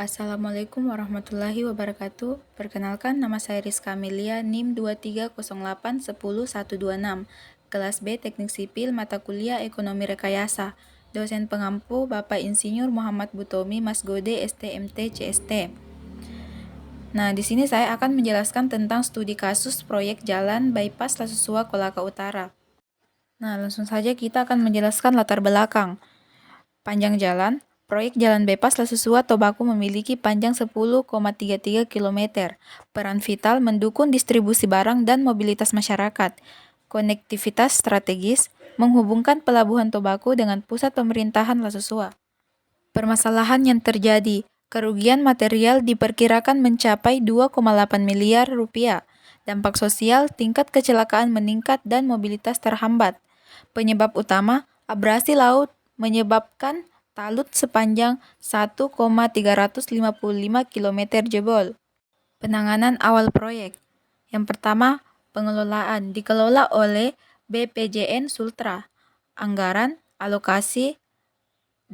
Assalamualaikum warahmatullahi wabarakatuh. Perkenalkan, nama saya Rizka Amelia, NIM 2308101126, kelas B Teknik Sipil, mata kuliah Ekonomi Rekayasa. Dosen pengampu Bapak Insinyur Muhammad Butomi Masgode, STMT, CST. Nah, di sini saya akan menjelaskan tentang studi kasus proyek jalan bypass Lasusua Kolaka Utara. Nah, langsung saja kita akan menjelaskan latar belakang. Panjang jalan, proyek jalan bypass Lasusua Tobako memiliki panjang 10,33 km. Peran vital mendukung distribusi barang dan mobilitas masyarakat. Konektivitas strategis menghubungkan pelabuhan Tobako dengan pusat pemerintahan Lasusua. Permasalahan yang terjadi, kerugian material diperkirakan mencapai 2,8 miliar rupiah. Dampak sosial, tingkat kecelakaan meningkat dan mobilitas terhambat. Penyebab utama, abrasi laut menyebabkan talut sepanjang 1,355 km jebol. Penanganan awal proyek. Yang pertama, pengelolaan dikelola oleh BPJN Sultra. Anggaran alokasi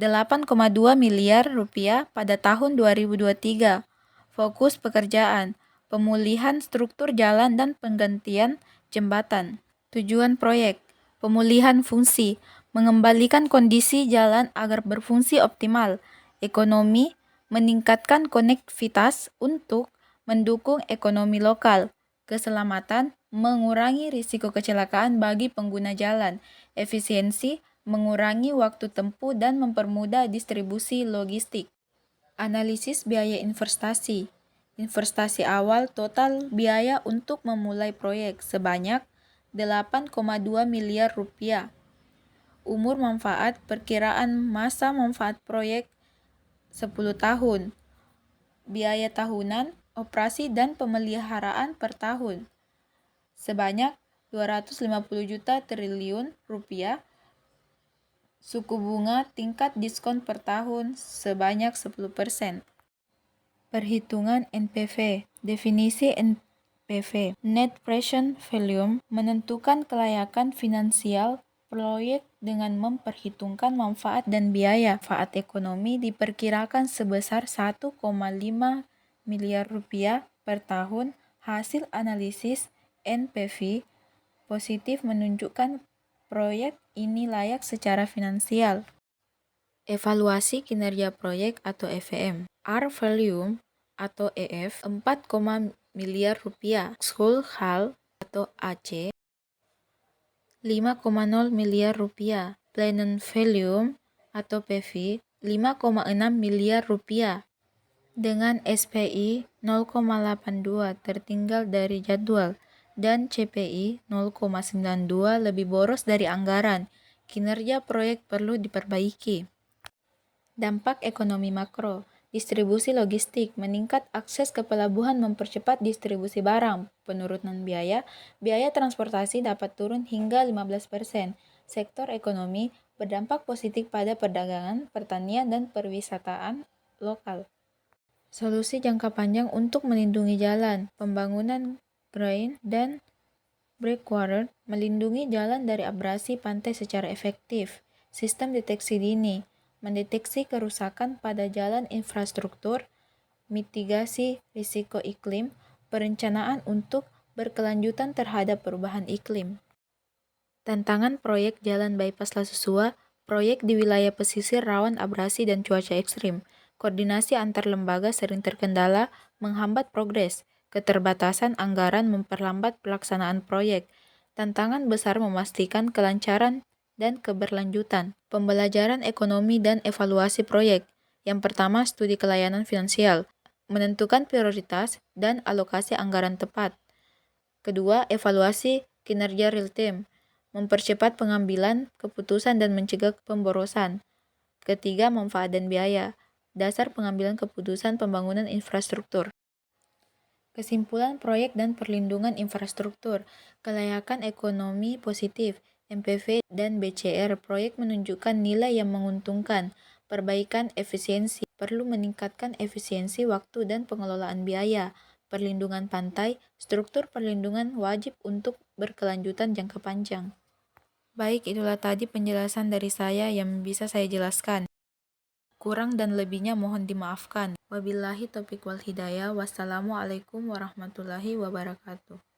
8,2 miliar rupiah pada tahun 2023. Fokus pekerjaan, pemulihan struktur jalan dan penggantian jembatan. Tujuan proyek, pemulihan fungsi, mengembalikan kondisi jalan agar berfungsi optimal. Ekonomi, meningkatkan konektivitas untuk mendukung ekonomi lokal. Keselamatan, mengurangi risiko kecelakaan bagi pengguna jalan. Efisiensi, mengurangi waktu tempuh dan mempermudah distribusi logistik. Analisis biaya investasi. Investasi awal total biaya untuk memulai proyek sebanyak 8,2 miliar rupiah. Umur manfaat, perkiraan masa manfaat proyek 10 tahun. Biaya tahunan, operasi dan pemeliharaan per tahun sebanyak 250 juta triliun rupiah. Suku bunga tingkat diskon per tahun sebanyak 10%. Perhitungan NPV. Definisi NPV. Net Present Value menentukan kelayakan finansial proyek dengan memperhitungkan manfaat dan biaya. Manfaat ekonomi diperkirakan sebesar 1,5 miliar rupiah per tahun. Hasil analisis NPV positif menunjukkan proyek ini layak secara finansial. Evaluasi kinerja proyek atau EVM. R value atau EF 4, miliar rupiah. School Hall atau AC 5,0 miliar rupiah. Planet Value atau PV 5,6 miliar rupiah. Dengan SPI 0,82 tertinggal dari jadwal dan CPI 0,92 lebih boros dari anggaran. Kinerja proyek perlu diperbaiki. Dampak ekonomi makro. Distribusi logistik, meningkat akses ke pelabuhan mempercepat distribusi barang. Penurunan biaya, biaya transportasi dapat turun hingga 15%. Sektor ekonomi berdampak positif pada perdagangan, pertanian, dan perwisataan lokal. Solusi jangka panjang untuk melindungi jalan, pembangunan drain dan breakwater, melindungi jalan dari abrasi pantai secara efektif. Sistem deteksi dini, mendeteksi kerusakan pada jalan infrastruktur, mitigasi risiko iklim, perencanaan untuk berkelanjutan terhadap perubahan iklim. Tantangan proyek jalan bypass Lasusua, proyek di wilayah pesisir rawan abrasi dan cuaca ekstrim. Koordinasi antar lembaga sering terkendala, menghambat progres. Keterbatasan anggaran memperlambat pelaksanaan proyek. Tantangan besar memastikan kelancaran dan keberlanjutan. Pembelajaran ekonomi dan evaluasi proyek. Yang pertama, studi kelayanan finansial. Menentukan prioritas dan alokasi anggaran tepat. Kedua, evaluasi kinerja real time. Mempercepat pengambilan keputusan dan mencegah pemborosan. Ketiga, manfaat dan biaya. Dasar pengambilan keputusan pembangunan infrastruktur. Kesimpulan proyek dan perlindungan infrastruktur. Kelayakan ekonomi positif, MPV dan BCR. Proyek menunjukkan nilai yang menguntungkan. Perbaikan efisiensi. Perlu meningkatkan efisiensi waktu dan pengelolaan biaya. Perlindungan pantai, struktur perlindungan wajib untuk berkelanjutan jangka panjang. Baik, itulah tadi penjelasan dari saya yang bisa saya jelaskan. Kurang dan lebihnya mohon dimaafkan. Wabillahi taufiq wal hidayah. Wassalamualaikum warahmatullahi wabarakatuh.